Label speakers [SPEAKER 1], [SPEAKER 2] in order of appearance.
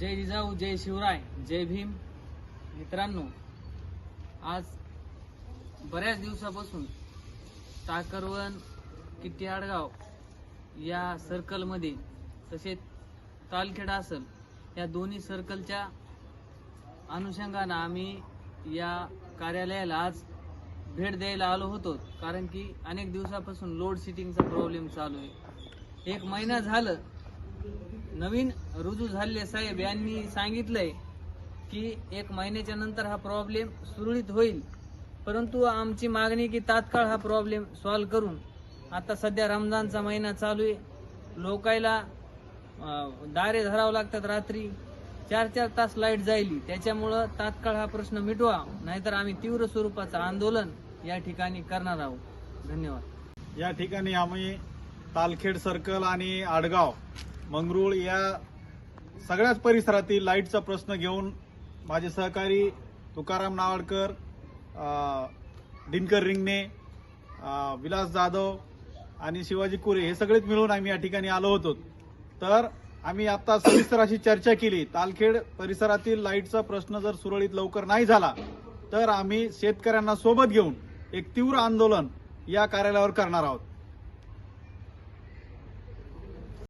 [SPEAKER 1] जय जिजाऊ, जय शिवराय, जय भीम. मित्रांनो, आज बऱ्याच दिवसापासून टाकरवन, किट्टी आडगाव या सर्कलमध्ये तसेच तालखेडा असेल या दोन्ही सर्कलच्या अनुषंगाने आम्ही या कार्यालयाला आज भेट द्यायला आलो होतो. कारण की अनेक दिवसापासून लोड शेडिंगचा प्रॉब्लेम चालू आहे. 1 महिना झालं. नवीन रुजू झालेले साहेब यांनी सांगितलंय की 1 महिन्याच्या नंतर हा प्रॉब्लेम सुरळीत होईल. परंतु आमची मागणी की तात्काळ हा प्रॉब्लेम सॉल्व्ह करून, आता सध्या रमजानचा महिना चालू आहे, लोकायला दारे धरावं लागतात. रात्री 4-4 तास लाईट जायली. त्याच्यामुळं तात्काळ हा प्रश्न मिटवा, नाहीतर आम्ही तीव्र स्वरूपाचं आंदोलन या ठिकाणी करणार आहोत. धन्यवाद.
[SPEAKER 2] या ठिकाणी आम्ही तालखेड सर्कल आणि आडगाव, मंगरुळ या सगळ्याच परिसरातील लाईटचा प्रश्न घेऊन माझे सहकारी तुकाराम नावडकर, दिनकर रिंगणे, विलास जाधव आणि शिवाजी कुरे हे सगळेच मिळून आम्ही या ठिकाणी आलो होतो. तर आम्ही आता सविस्तर अशी चर्चा केली. तालखेड परिसरातील लाईटचा प्रश्न जर सुरळीत लवकर नाही झाला तर आम्ही शेतकऱ्यांना सोबत घेऊन एक तीव्र आंदोलन या कार्यालयावर करणार आहोत.